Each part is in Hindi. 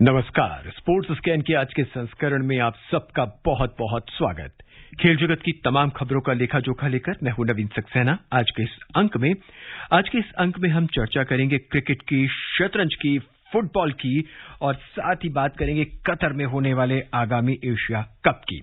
नमस्कार। स्पोर्ट्स स्कैन के आज के संस्करण में आप सबका बहुत बहुत स्वागत। खेल जगत की तमाम खबरों का लेखा जोखा लेकर मैं हूं नवीन सक्सेना। आज के इस अंक में हम चर्चा करेंगे क्रिकेट की, शतरंज की, फुटबॉल की और साथ ही बात करेंगे कतर में होने वाले आगामी एशिया कप की।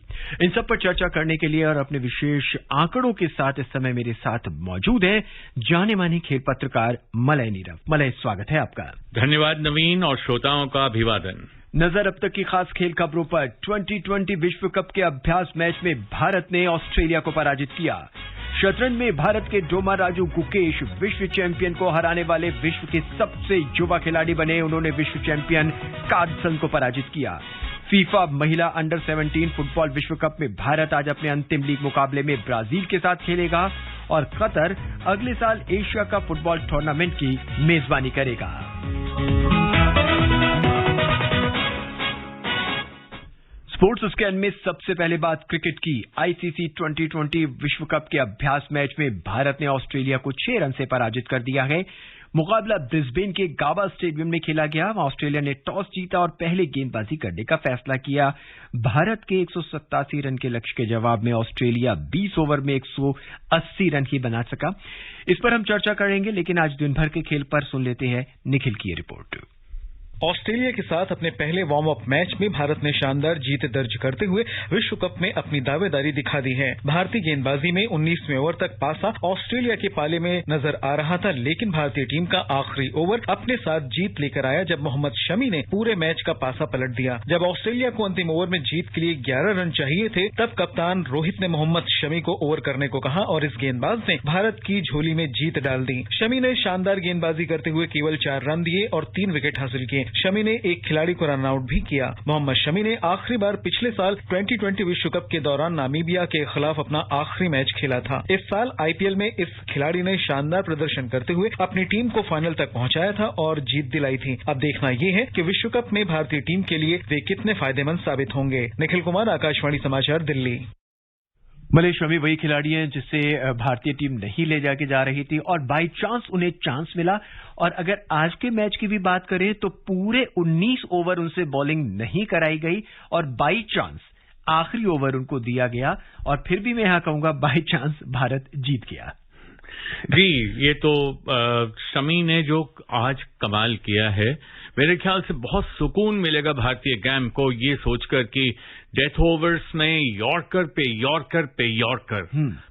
इन सब पर चर्चा करने के लिए और अपने विशेष आंकड़ों के साथ इस समय मेरे साथ मौजूद है जाने माने खेल पत्रकार मलय नीरव। मलय, स्वागत है आपका। धन्यवाद नवीन और श्रोताओं का अभिवादन। नजर अब तक की खास खेल खबरों पर। 2020 विश्व कप के अभ्यास मैच में भारत ने ऑस्ट्रेलिया को पराजित किया। शतरंज में भारत के डोमा राजू गुकेश विश्व चैंपियन को हराने वाले विश्व के सबसे युवा खिलाड़ी बने। उन्होंने विश्व चैंपियन कार्लसन को पराजित किया। फीफा महिला अंडर 17 फुटबॉल विश्व कप में भारत आज अपने अंतिम लीग मुकाबले में ब्राजील के साथ खेलेगा और कतर अगले साल एशिया कप फुटबॉल टूर्नामेंट की मेजबानी करेगा। स्पोर्ट्स स्कैन में सबसे पहले बात क्रिकेट की। आईसीसी 2020 विश्व कप के अभ्यास मैच में भारत ने ऑस्ट्रेलिया को 6 रन से पराजित कर दिया है। मुकाबला ब्रिस्बेन के गाबा स्टेडियम में खेला गया। ऑस्ट्रेलिया ने टॉस जीता और पहले गेंदबाजी करने का फैसला किया। भारत के 187 रन के लक्ष्य के जवाब में ऑस्ट्रेलिया 20 ओवर में 180 रन ही बना सका। इस पर हम चर्चा करेंगे, लेकिन आज दिन भर के खेल पर सुन लेते हैं निखिल की रिपोर्ट। ऑस्ट्रेलिया के साथ अपने पहले वार्म अप मैच में भारत ने शानदार जीत दर्ज करते हुए विश्व कप में अपनी दावेदारी दिखा दी है। भारतीय गेंदबाजी में 19वें ओवर तक पासा ऑस्ट्रेलिया के पाले में नजर आ रहा था, लेकिन भारतीय टीम का आखिरी ओवर अपने साथ जीत लेकर आया जब मोहम्मद शमी ने पूरे मैच का पासा पलट दिया। जब ऑस्ट्रेलिया को अंतिम ओवर में जीत के लिए 11 रन चाहिए थे, तब कप्तान रोहित ने मोहम्मद शमी को ओवर करने को कहा और इस गेंदबाज ने भारत की झोली में जीत डाल दी। शमी ने शानदार गेंदबाजी करते हुए केवल 4 रन दिए और 3 विकेट हासिल किए। शमी ने एक खिलाड़ी को रन आउट भी किया। मोहम्मद शमी ने आखिरी बार पिछले साल 2020 विश्व कप के दौरान नामीबिया के खिलाफ अपना आखिरी मैच खेला था। इस साल आईपीएल में इस खिलाड़ी ने शानदार प्रदर्शन करते हुए अपनी टीम को फाइनल तक पहुंचाया था और जीत दिलाई थी। अब देखना ये है कि विश्व कप में भारतीय टीम के लिए वे कितने फायदेमंद साबित होंगे। निखिल कुमार, आकाशवाणी समाचार, दिल्ली। मलय, शमी वही खिलाड़ी हैं जिसे भारतीय टीम नहीं ले जाके जा रही थी और बाई चांस उन्हें चांस मिला। और अगर आज के मैच की भी बात करें तो पूरे 19 ओवर उनसे बॉलिंग नहीं कराई गई और बाई चांस आखिरी ओवर उनको दिया गया और फिर भी मैं यहां कहूंगा बाई चांस भारत जीत गया। जी, ये तो शमी ने जो आज कमाल किया है, मेरे ख्याल से बहुत सुकून मिलेगा भारतीय गेम को ये सोचकर कि डेथ ओवर्स में यॉर्कर पे यॉर्कर पे यॉर्कर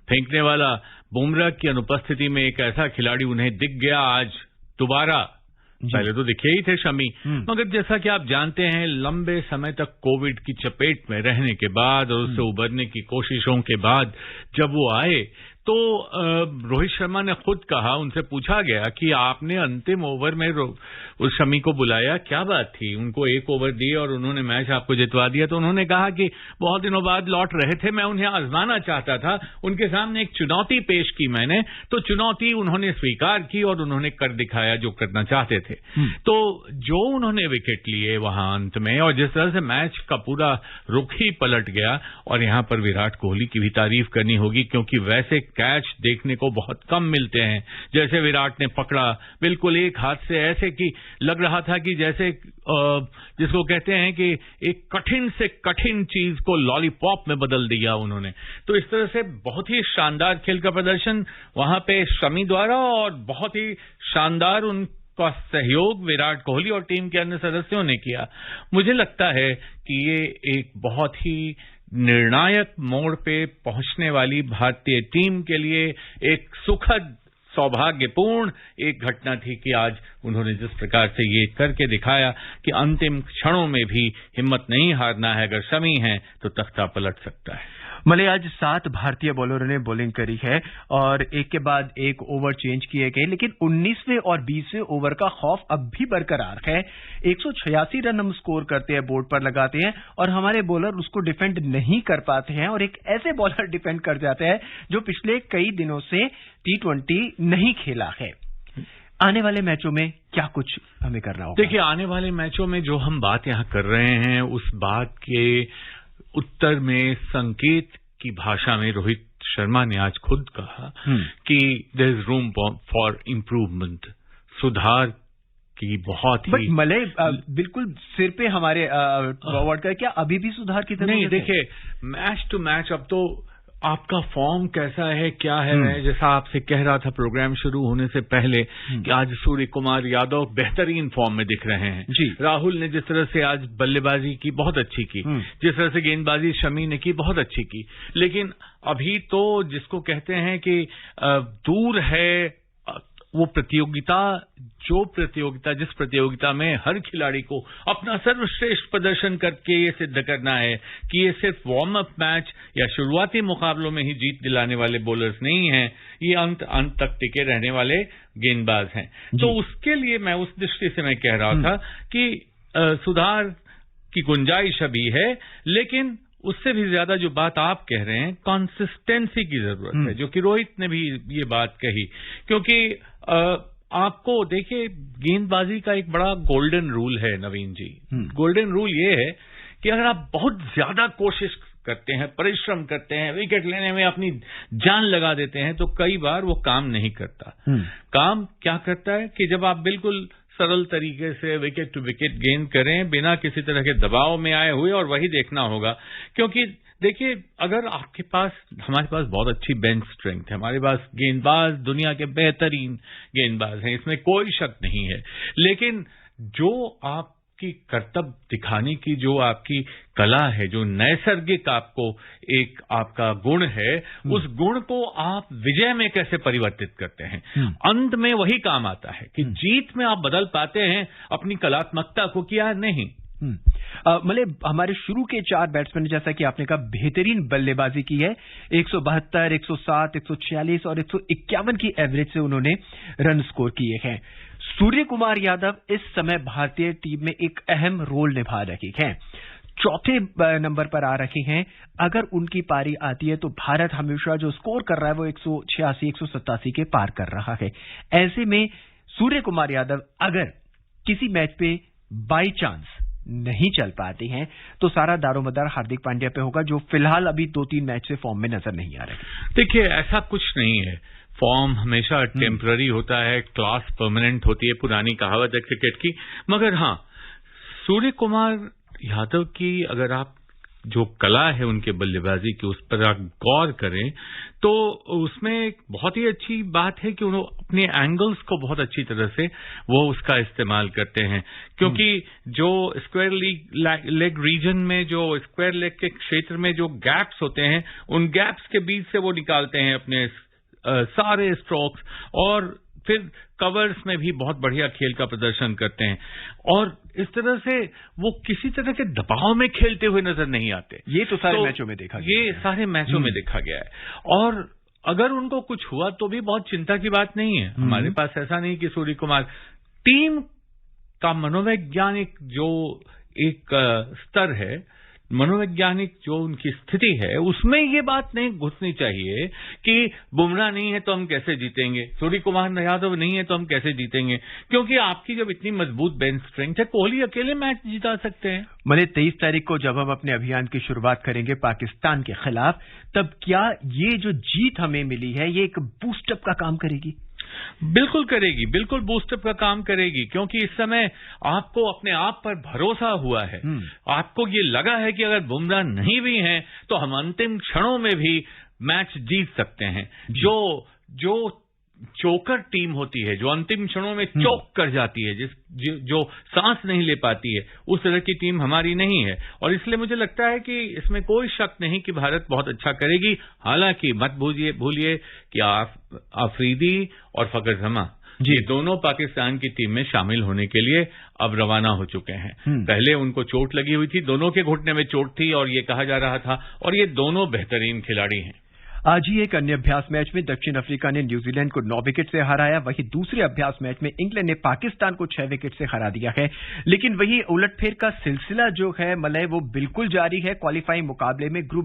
फेंकने वाला बुमराह की अनुपस्थिति में एक ऐसा खिलाड़ी उन्हें दिख गया आज दोबारा। पहले तो दिखे ही थे शमी, मगर जैसा कि आप जानते हैं लंबे समय तक कोविड की चपेट में रहने के बाद और उससे उबरने की कोशिशों के बाद जब वो आए तो रोहित शर्मा ने खुद कहा, उनसे पूछा गया कि आपने अंतिम ओवर में उस शमी को बुलाया, क्या बात थी? उनको 1 ओवर दिए और उन्होंने मैच आपको जितवा दिया। तो उन्होंने कहा कि बहुत दिनों बाद लौट रहे थे, मैं उन्हें आजमाना चाहता था, उनके सामने एक चुनौती पेश की मैंने, तो चुनौती उन्होंने स्वीकार की और उन्होंने कर दिखाया जो करना चाहते थे। तो जो उन्होंने विकेट लिए वहां अंत में और जिस तरह से मैच का पूरा रुख ही पलट गया, और यहां पर विराट कोहली की भी तारीफ करनी होगी क्योंकि वैसे कैच देखने को बहुत कम मिलते हैं जैसे विराट ने पकड़ा, बिल्कुल एक हाथ से, ऐसे कि लग रहा था कि जैसे जिसको कहते हैं कि एक कठिन से कठिन चीज को लॉलीपॉप में बदल दिया उन्होंने। तो इस तरह से बहुत ही शानदार खेल का प्रदर्शन वहां पे शमी द्वारा और बहुत ही शानदार उनका सहयोग विराट कोहली और टीम के अन्य सदस्यों ने किया। मुझे लगता है कि ये एक बहुत ही निर्णायक मोड़ पे पहुंचने वाली भारतीय टीम के लिए एक सुखद सौभाग्यपूर्ण एक घटना थी कि आज उन्होंने जिस प्रकार से ये करके दिखाया कि अंतिम क्षणों में भी हिम्मत नहीं हारना है, अगर शमी है तो तख्ता पलट सकता है। मले, आज 7 भारतीय बॉलरों ने बॉलिंग करी है और एक के बाद एक ओवर चेंज किए गए, लेकिन 19वें और 20वें ओवर का खौफ अब भी बरकरार है। 186 रन हम स्कोर करते हैं, बोर्ड पर लगाते हैं और हमारे बॉलर उसको डिफेंड नहीं कर पाते हैं और एक ऐसे बॉलर डिफेंड कर जाते हैं जो पिछले कई दिनों से T20 नहीं खेला है। आने वाले मैचों में क्या कुछ हमें करना होगा? देखिए, आने वाले मैचों में जो हम बात यहां कर रहे हैं उस बात के उत्तर में संकेत की भाषा में रोहित शर्मा ने आज खुद कहा कि there is room for improvement, सुधार की बहुत ही मलय बिल्कुल सिर पे हमारे फॉरवर्ड का क्या अभी भी सुधार की जरूरत नहीं। देखिए, मैच टू मैच अब तो आपका फॉर्म कैसा है, क्या है, मैं जैसा आपसे कह रहा था प्रोग्राम शुरू होने से पहले कि आज सूर्य कुमार यादव बेहतरीन फॉर्म में दिख रहे हैं जी। राहुल ने जिस तरह से आज बल्लेबाजी की बहुत अच्छी की, जिस तरह से गेंदबाजी शमी ने की बहुत अच्छी की, लेकिन अभी तो जिसको कहते हैं कि दूर है वो प्रतियोगिता, जिस प्रतियोगिता में हर खिलाड़ी को अपना सर्वश्रेष्ठ प्रदर्शन करके ये सिद्ध करना है कि ये सिर्फ वार्म अप मैच या शुरुआती मुकाबलों में ही जीत दिलाने वाले बॉलर्स नहीं हैं, ये अंत तक टिके रहने वाले गेंदबाज हैं। तो उसके लिए मैं उस दृष्टि से मैं कह रहा था कि सुधार की गुंजाइश अभी है, लेकिन उससे भी ज्यादा जो बात आप कह रहे हैं, कंसिस्टेंसी की जरूरत है, जो कि रोहित ने भी ये बात कही। क्योंकि आपको देखिए, गेंदबाजी का एक बड़ा गोल्डन रूल है नवीन जी। गोल्डन रूल ये है कि अगर आप बहुत ज्यादा कोशिश करते हैं, परिश्रम करते हैं, विकेट लेने में अपनी जान लगा देते हैं, तो कई बार वो काम नहीं करता। काम क्या करता है कि जब आप बिल्कुल सरल तरीके से विकेट टू विकेट गेंद करें, बिना किसी तरह के दबाव में आए हुए, और वही देखना होगा। क्योंकि देखिए, अगर आपके पास, हमारे पास बहुत अच्छी बेंच स्ट्रेंथ है, हमारे पास गेंदबाज दुनिया के बेहतरीन गेंदबाज हैं, इसमें कोई शक नहीं है, लेकिन जो आपकी कर्तव्य दिखाने की जो आपकी कला है, जो नैसर्गिक आपको एक आपका गुण है, उस गुण को आप विजय में कैसे परिवर्तित करते हैं, अंत में वही काम आता है कि जीत में आप बदल पाते हैं अपनी कलात्मकता को, किया नहीं। मतलब हमारे शुरू के 4 बैट्समैन, जैसा कि आपने कहा, बेहतरीन बल्लेबाजी की है। 172, 107, 146 और 151 की एवरेज से उन्होंने रन स्कोर किए हैं। सूर्य कुमार यादव इस समय भारतीय टीम में एक अहम रोल निभा रहे हैं, चौथे नंबर पर आ रखे हैं। अगर उनकी पारी आती है तो भारत हमेशा जो स्कोर कर रहा है वो 186, 187 के पार कर रहा है। ऐसे में सूर्य कुमार यादव अगर किसी मैच पे बाई चांस नहीं चल पाते हैं तो सारा दारोमदार हार्दिक पांड्या पे होगा, जो फिलहाल अभी 2-3 मैच से फॉर्म में नजर नहीं आ रहे। देखिए, ऐसा कुछ नहीं है, फॉर्म हमेशा टेम्पररी होता है, क्लास परमानेंट होती है, पुरानी कहावत है क्रिकेट की। मगर हाँ, सूर्य कुमार यादव की अगर आप जो कला है उनके बल्लेबाजी की, उस पर आप गौर करें तो उसमें एक बहुत ही अच्छी बात है कि उन्होंने अपने एंगल्स को बहुत अच्छी तरह से वो उसका इस्तेमाल करते हैं। क्योंकि जो स्क्वायर लेग रीजन में, जो स्क्वायर लेग के क्षेत्र में जो गैप्स होते हैं, उन गैप्स के बीच से वो निकालते हैं अपने सारे स्ट्रोक्स, और फिर कवर्स में भी बहुत बढ़िया खेल का प्रदर्शन करते हैं, और इस तरह से वो किसी तरह के दबाव में खेलते हुए नजर नहीं आते। ये तो सारे मैचों में देखा गया, ये सारे मैचों में देखा गया है। और अगर उनको कुछ हुआ तो भी बहुत चिंता की बात नहीं है। हमारे पास ऐसा नहीं कि सूर्य कुमार, टीम का मनोवैज्ञानिक जो एक स्तर है, मनोवैज्ञानिक जो उनकी स्थिति है, उसमें ये बात नहीं घुसनी चाहिए कि बुमराह नहीं है तो हम कैसे जीतेंगे, सूर्य कुमार यादव नहीं है तो हम कैसे जीतेंगे। क्योंकि आपकी जब इतनी मजबूत बेंच स्ट्रेंथ है, कोहली अकेले मैच जिता सकते हैं। मैंने 23 तारीख को जब हम अपने अभियान की शुरुआत करेंगे पाकिस्तान के खिलाफ, तब क्या ये जो जीत हमें मिली है ये एक बूस्टअप का काम करेगी? बिल्कुल करेगी, बिल्कुल बूस्टअप का काम करेगी। क्योंकि इस समय आपको अपने आप पर भरोसा हुआ है, आपको ये लगा है कि अगर बुमराह नहीं भी हैं तो हम अंतिम क्षणों में भी मैच जीत सकते हैं। जो चोकर टीम होती है, जो अंतिम क्षणों में चौक कर जाती है, जो सांस नहीं ले पाती है, उस तरह की टीम हमारी नहीं है। और इसलिए मुझे लगता है कि इसमें कोई शक नहीं कि भारत बहुत अच्छा करेगी। हालांकि मत भूलिए कि आफरीदी और फखर जमा ये दोनों पाकिस्तान की टीम में शामिल होने के लिए अब रवाना हो चुके हैं। पहले उनको चोट लगी हुई थी, दोनों के घुटने में चोट थी और ये कहा जा रहा था, और ये दोनों बेहतरीन खिलाड़ी हैं। आज ही एक अन्य अभ्यास मैच में दक्षिण अफ्रीका ने न्यूजीलैंड को 9 विकेट से हराया। वहीं दूसरे अभ्यास मैच में इंग्लैंड ने पाकिस्तान को 6 विकेट से हरा दिया है। लेकिन वही उलटफेर का सिलसिला जो है मलय, वो बिल्कुल जारी है। क्वालिफाइंग मुकाबले में ग्रुप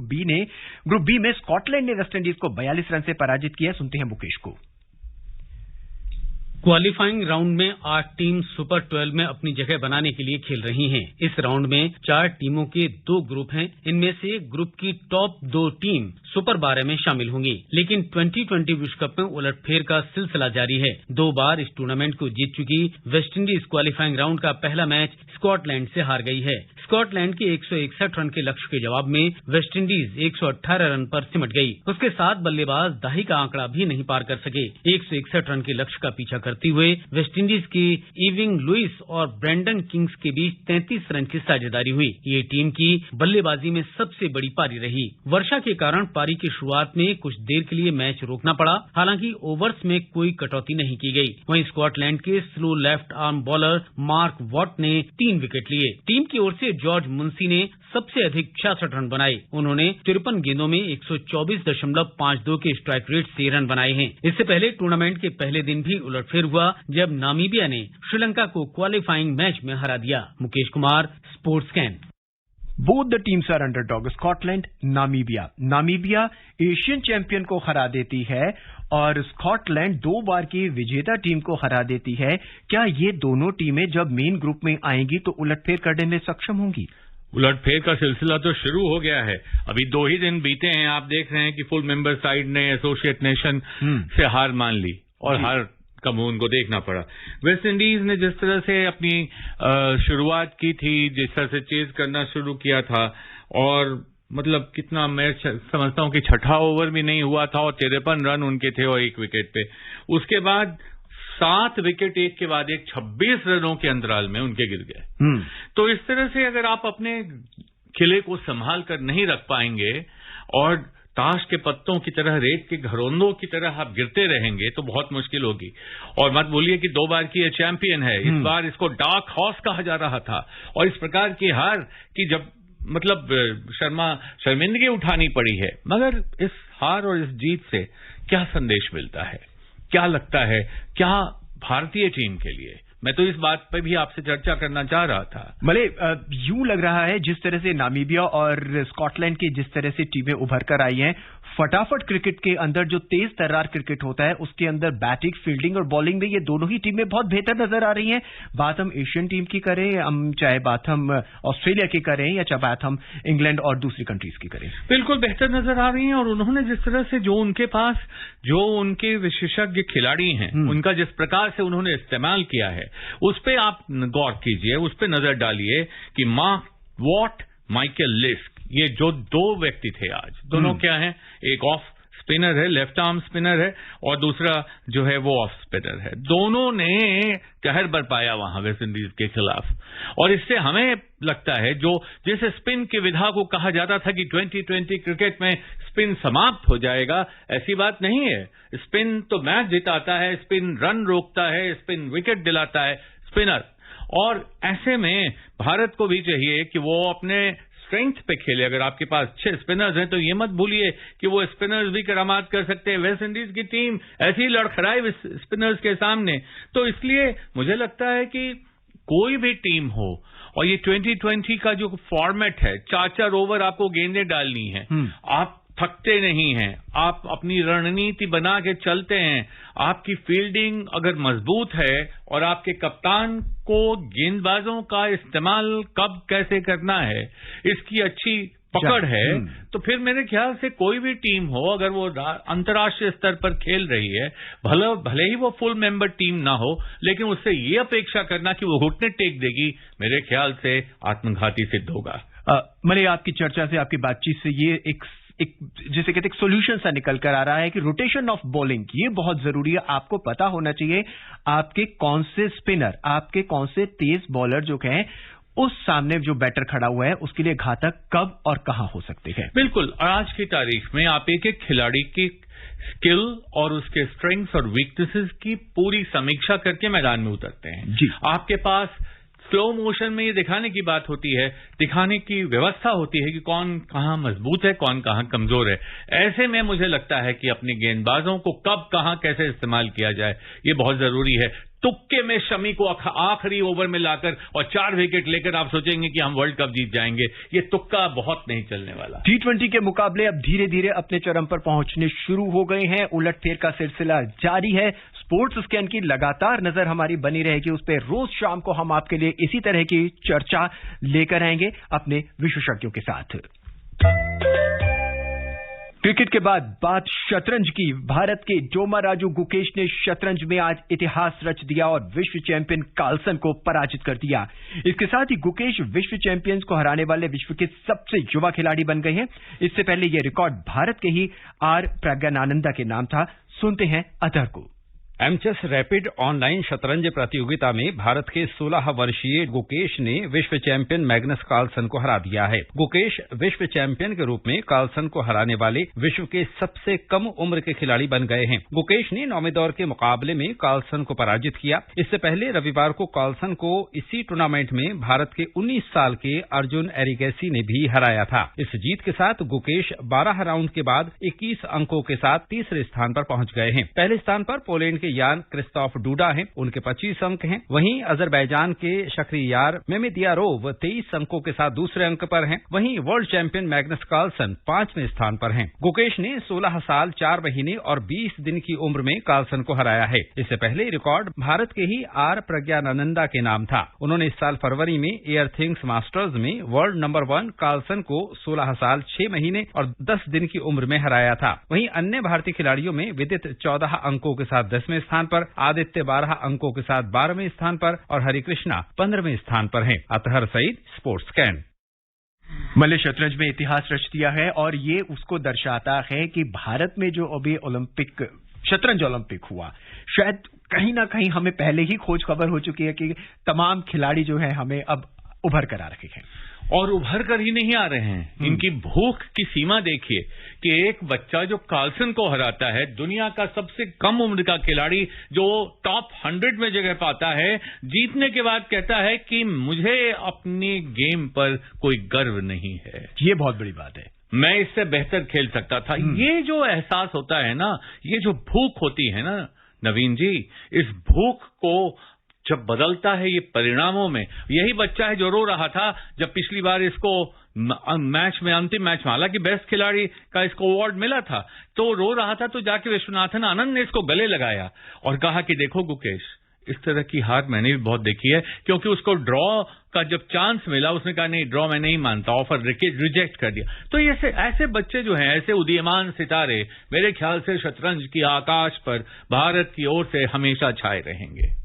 बी में स्कॉटलैंड ने वेस्टइंडीज को 42 रन से पराजित किया। सुनते हैं मुकेश को। क्वालिफाइंग राउंड में 8 टीम सुपर 12 में अपनी जगह बनाने के लिए खेल रही हैं। इस राउंड में 4 टीमों के 2 ग्रुप हैं। इनमें से ग्रुप की टॉप 2 टीम सुपर 12 में शामिल होंगी। लेकिन 2020 विश्व कप में उलटफेर का सिलसिला जारी है। 2 बार इस टूर्नामेंट को जीत चुकी वेस्टइंडीज क्वालिफाइंग राउंड का पहला मैच स्कॉटलैंड से हार गई है। स्कॉटलैंड के 161 रन के लक्ष्य के जवाब में वेस्टइंडीज 118 रन पर सिमट गई। उसके साथ बल्लेबाज दाही का आंकड़ा भी नहीं पार कर सके। 161 रन के लक्ष्य का पीछा करते हुए वेस्टइंडीज के इविंग लुइस और ब्रेंडन किंग्स के बीच 33 रन की साझेदारी हुई। ये टीम की बल्लेबाजी में सबसे बड़ी पारी रही। वर्षा के कारण पारी की शुरुआत में कुछ देर के लिए मैच रोकना पड़ा। हालांकि ओवर्स में कोई कटौती नहीं की गई। वहीं स्कॉटलैंड के slow left arm bowler mark what ने 3 विकेट लिए। टीम की ओर से जॉर्ज मुंशी ने सबसे अधिक 66 रन बनाए। उन्होंने 53 गेंदों में 124.52 के स्ट्राइक रेट से रन बनाए हैं। इससे पहले टूर्नामेंट के पहले दिन भी उलटफेर हुआ जब नामीबिया ने श्रीलंका को क्वालिफाइंग मैच में हरा दिया। Mukesh Kumar, sports can. Both the teams are underdog. Scotland, Namibia Asian champion को हरा देती है और स्कॉटलैंड 2 बार की विजेता टीम को हरा देती है। क्या ये दोनों टीमें जब मेन ग्रुप में आएंगी तो उलटफेर करने में सक्षम होंगी? उलटफेर का सिलसिला तो शुरू हो गया है। अभी 2 ही दिन बीते हैं। आप देख रहे हैं कि फुल मेंबर साइड ने एसोसिएट नेशन से हार मान ली और हार का मुंह उनको देखना पड़ा। वेस्ट इंडीज ने जिस तरह से अपनी शुरुआत की थी, जिस तरह से चेज करना शुरू किया था, और मतलब कितना, मैं समझता हूं कि 6ठा ओवर भी नहीं हुआ था और 53 रन उनके थे और 1 विकेट पे। उसके बाद 7 विकेट एक के बाद एक 26 रनों के अंतराल में उनके गिर गए। तो इस तरह से अगर आप अपने किले को संभाल कर नहीं रख पाएंगे और ताश के पत्तों की तरह, रेत के घरोंदों की तरह आप गिरते रहेंगे तो बहुत मुश्किल होगी। और मत बोलिए कि 2 बार की ये चैंपियन है। इस बार इसको डार्क हॉर्स कहा जा रहा था और इस प्रकार की हार की जब मतलब शर्मिंदगी उठानी पड़ी है। मगर इस हार और इस जीत से क्या संदेश मिलता है, क्या लगता है, क्या भारतीय टीम के लिए? मैं तो इस बात पर भी आपसे चर्चा करना चाह रहा था। भले यूं लग रहा है जिस तरह से नामीबिया और स्कॉटलैंड की जिस तरह से टीमें उभर कर आई हैं, फटाफट क्रिकेट के अंदर जो तेज तर्रार क्रिकेट होता है उसके अंदर बैटिंग, फील्डिंग और बॉलिंग में ये दोनों ही टीमें बहुत बेहतर नजर आ रही हैं। बात हम एशियन टीम की करें, हम चाहे बात हम ऑस्ट्रेलिया की करें या चाहे बात हम इंग्लैंड और दूसरी कंट्रीज की करें, बिल्कुल बेहतर नजर आ रही हैं। और उन्होंने जिस तरह से जो उनके पास जो उनके विशेषज्ञ खिलाड़ी हैं उनका जिस प्रकार से उन्होंने इस्तेमाल किया है उस पर आप गौर कीजिए, उस पर नजर डालिए कि मार्क वॉट, माइकल लिस्क, ये जो 2 व्यक्ति थे आज, दोनों क्या हैं? एक ऑफ स्पिनर है, लेफ्ट आर्म स्पिनर है, और दूसरा जो है वो ऑफ स्पिनर है। दोनों ने कहर बरपाया वहां वेस्ट इंडीज के खिलाफ। और इससे हमें लगता है जो जैसे स्पिन की विधा को कहा जाता था कि 2020 क्रिकेट में स्पिन समाप्त हो जाएगा, ऐसी बात नहीं है। स्पिन तो मैच जिताता है, स्पिन रन रोकता है, स्पिन विकेट दिलाता है स्पिनर। और ऐसे में भारत को भी चाहिए कि वो अपने स्ट्रेंथ पे खेले। अगर आपके पास 6 स्पिनर्स हैं तो ये मत भूलिए कि वो स्पिनर्स भी करामात कर सकते हैं। वेस्ट इंडीज की टीम ऐसी लड़खड़ाई स्पिनर्स के सामने। तो इसलिए मुझे लगता है कि कोई भी टीम हो, और ये 2020 का जो फॉर्मेट है, 4-4 ओवर आपको गेंदें डालनी है, आप थकते नहीं हैं, आप अपनी रणनीति बना के चलते हैं। आपकी फील्डिंग अगर मजबूत है और आपके कप्तान को गेंदबाजों का इस्तेमाल कब कैसे करना है इसकी अच्छी पकड़ है, तो फिर मेरे ख्याल से कोई भी टीम हो, अगर वो अंतर्राष्ट्रीय स्तर पर खेल रही है, भले ही वो फुल मेंबर टीम ना हो, लेकिन उससे ये अपेक्षा करना कि वो घुटने टेक देगी, मेरे ख्याल से आत्मघाती सिद्ध होगा। मैंने आपकी चर्चा से, आपकी बातचीत से ये एक जिसे कहते हैं सोल्यूशन सा निकल कर आ रहा है कि रोटेशन ऑफ बॉलिंग ये बहुत जरूरी है। आपको पता होना चाहिए आपके कौन से स्पिनर, आपके कौन से तेज बॉलर जो हैं उस सामने जो बैटर खड़ा हुआ है उसके लिए घातक कब और कहां हो सकते हैं। बिल्कुल, आज की तारीख में आप एक एक खिलाड़ी की स्किल और उसके स्ट्रेंथ्स और वीकनेसेस की पूरी समीक्षा करके मैदान में उतरते हैं जी। आपके पास स्लो मोशन में ये दिखाने की बात होती है, दिखाने की व्यवस्था होती है कि कौन कहां मजबूत है, कौन कहां कमजोर है। ऐसे में मुझे लगता है कि अपने गेंदबाजों को कब कहां कैसे इस्तेमाल किया जाए ये बहुत जरूरी है। तुक्के में शमी को आखिरी ओवर में लाकर और 4 विकेट लेकर आप सोचेंगे कि हम वर्ल्ड कप जीत जाएंगे, ये तुक्का बहुत नहीं चलने वाला। T20 के मुकाबले अब धीरे धीरे अपने चरम पर पहुंचने शुरू हो गए हैं। उलटफेर का सिलसिला जारी है। स्पोर्ट्स स्कैन की लगातार नजर हमारी बनी रहेगी उस पर। रोज शाम को हम आपके लिए इसी तरह की चर्चा लेकर आएंगे अपने विशेषज्ञों के साथ। क्रिकेट के बाद बात शतरंज की। भारत के डोमाराजू गुकेश ने शतरंज में आज इतिहास रच दिया और विश्व चैंपियन कार्लसन को पराजित कर दिया। इसके साथ ही गुकेश विश्व चैंपियंस को हराने वाले विश्व के सबसे युवा खिलाड़ी बन गए हैं। इससे पहले यह रिकॉर्ड भारत के ही आर प्रज्ञानानंदा के नाम था। सुनते हैं अतहर को। एमचेस रैपिड ऑनलाइन शतरंज प्रतियोगिता में भारत के 16 वर्षीय गुकेश ने विश्व चैंपियन मैग्नस कार्लसन को हरा दिया है। गुकेश विश्व चैंपियन के रूप में कार्लसन को हराने वाले विश्व के सबसे कम उम्र के खिलाड़ी बन गए हैं। गुकेश ने 9वें दौर के मुकाबले में कार्लसन को पराजित किया। इससे पहले रविवार को कार्लसन को इसी टूर्नामेंट में भारत के 19 साल के अर्जुन एरिगैसी ने भी हराया था। इस जीत के साथ गुकेश 12 राउंड के बाद 21 अंकों के साथ तीसरे स्थान पर पहुंच गए हैं। पहले स्थान पर पोलैंड के यान क्रिस्टोफ डूडा हैं, उनके 25 अंक हैं। वहीं अजरबैजान के शख्रियार मेमेदियारोव 23 अंकों के साथ दूसरे अंक पर हैं। वहीं वर्ल्ड चैंपियन मैग्नस कार्लसन 5वें स्थान पर हैं। गुकेश ने 16 साल 4 महीने और 20 दिन की उम्र में कार्लसन को हराया है। इससे पहले रिकॉर्ड भारत के ही आर प्रज्ञानानंदा के नाम था। उन्होंने इस साल फरवरी में एयर थिंग्स मास्टर्स में वर्ल्ड नंबर 1 कार्लसन को 16 साल 6 महीने और 10 दिन की उम्र में हराया था। वहीं अन्य भारतीय खिलाड़ियों में विदित 14 अंकों के साथ 10वें स्थान पर, आदित्य 12 अंकों के साथ 12वें स्थान पर और हरिकृष्णा 15वें स्थान पर हैं। Athar Saeed, sports scan. मल्ले शतरंज में इतिहास रच दिया है और ये उसको दर्शाता है कि भारत में जो अभी ओलंपिक शतरंज ओलंपिक हुआ, शायद कहीं ना कहीं हमें पहले ही खोज खबर हो चुकी है कि तमाम खिलाड़ी जो है हमें अब उभर कर आ रहे हैं। और उभर कर ही नहीं आ रहे हैं, इनकी भूख की सीमा देखिए कि एक बच्चा जो कार्लसन को हराता है, दुनिया का सबसे कम उम्र का खिलाड़ी जो टॉप 100 में जगह पाता है, जीतने के बाद कहता है कि मुझे अपनी गेम पर कोई गर्व नहीं है। ये बहुत बड़ी बात है। मैं इससे बेहतर खेल सकता था। ये जो एहसास होता है ना, ये जो भूख होती है ना नवीन जी, इस भूख को जब बदलता है ये परिणामों में। यही बच्चा है जो रो रहा था जब पिछली बार इसको मैच में, अंतिम मैच में, हालांकि बेस्ट खिलाड़ी का इसको अवार्ड मिला था, तो रो रहा था। तो जाके विश्वनाथन आनंद ने इसको गले लगाया और कहा कि देखो गुकेश, इस तरह की हार मैंने भी बहुत देखी है। क्योंकि उसको ड्रॉ का जब चांस मिला, उसने कहा नहीं, ड्रॉ मैं नहीं मानता, ऑफर रिजेक्ट कर दिया। तो ये ऐसे बच्चे जो हैं, ऐसे उदीयमान सितारे मेरे ख्याल से शतरंज की आकाश पर भारत की ओर से हमेशा छाए रहेंगे।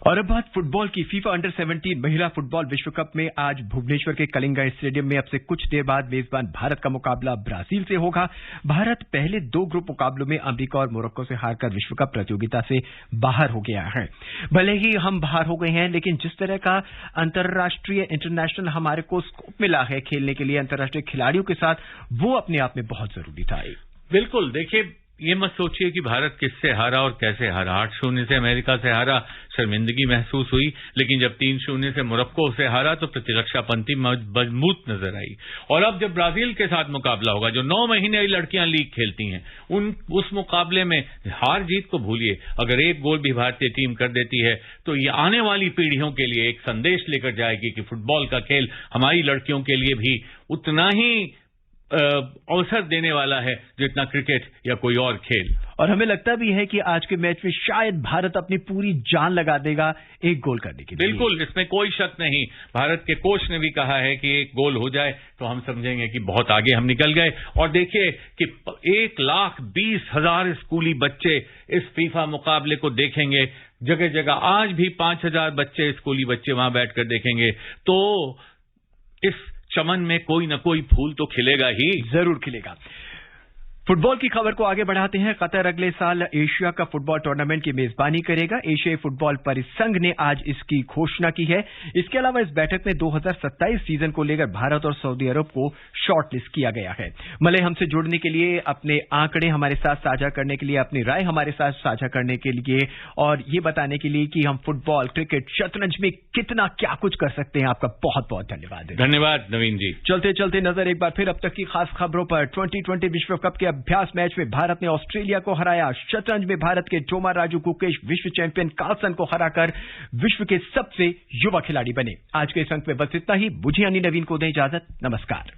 और अब बात फुटबॉल की। फीफा अंडर 17 महिला फुटबॉल विश्व कप में आज भुवनेश्वर के कलिंगा स्टेडियम में अब से कुछ देर बाद मेजबान भारत का मुकाबला ब्राजील से होगा। भारत पहले 2 ग्रुप मुकाबलों में अमेरिका और मोरक्को से हारकर विश्व कप प्रतियोगिता से बाहर हो गया है। भले ही हम बाहर हो गए हैं, लेकिन जिस तरह का अंतर्राष्ट्रीय इंटरनेशनल हमारे को स्कोप मिला है खेलने के लिए अंतर्राष्ट्रीय खिलाड़ियों के साथ, वो अपने आप में बहुत जरूरी था। बिल्कुल, देखिए ये मत सोचिए कि भारत किससे हारा और कैसे हारा। 8-0 से अमेरिका से हारा, शर्मिंदगी महसूस हुई, लेकिन जब 3-0 से मोरक्को से हारा तो प्रतिरक्षा पंक्ति मजबूत नजर आई। और अब जब ब्राजील के साथ मुकाबला होगा, जो 9 महीने लड़कियां लीग खेलती हैं, उस मुकाबले में हार जीत को भूलिए, अगर एक गोल भी भारतीय टीम कर देती है तो ये आने वाली पीढ़ियों के लिए एक संदेश लेकर जाएगी कि फुटबॉल का खेल हमारी लड़कियों के लिए भी उतना ही अवसर देने वाला है जितना क्रिकेट या कोई और खेल। और हमें लगता भी है कि आज के मैच में शायद भारत अपनी पूरी जान लगा देगा एक गोल करने के लिए। बिल्कुल, इसमें कोई शक नहीं। भारत के कोच ने भी कहा है कि एक गोल हो जाए तो हम समझेंगे कि बहुत आगे हम निकल गए। और देखिए कि 1,20,000 स्कूली बच्चे इस फीफा मुकाबले को देखेंगे, जगह जगह आज भी 5,000 बच्चे, स्कूली बच्चे वहां बैठकर देखेंगे। तो इस चमन में कोई न कोई फूल तो खिलेगा ही, जरूर खिलेगा। फुटबॉल की खबर को आगे बढ़ाते हैं। कतर अगले साल एशिया कप फुटबॉल टूर्नामेंट की मेजबानी करेगा। एशियाई फुटबॉल परिसंघ ने आज इसकी घोषणा की है। इसके अलावा इस बैठक में 2027 सीजन को लेकर भारत और सऊदी अरब को शॉर्टलिस्ट किया गया है। मले हमसे जुड़ने के लिए, अपने आंकड़े हमारे साथ साझा करने के लिए, अपनी राय हमारे साथ साझा करने के लिए और ये बताने के लिए कि हम फुटबॉल, क्रिकेट, शतरंज में कितना क्या कुछ कर सकते हैं, आपका बहुत बहुत धन्यवाद। धन्यवाद नवीन जी। चलते चलते नजर एक बार फिर अब तक की खास खबरों पर। 2020 विश्व कप के अभ्यास मैच में भारत ने ऑस्ट्रेलिया को हराया। शतरंज में भारत के डोमाराजू गुकेश विश्व चैंपियन कार्लसन को हराकर विश्व के सबसे युवा खिलाड़ी बने। आज के इस अंक में बस इतना ही। मुझे यानी नवीन को दें इजाजत। नमस्कार।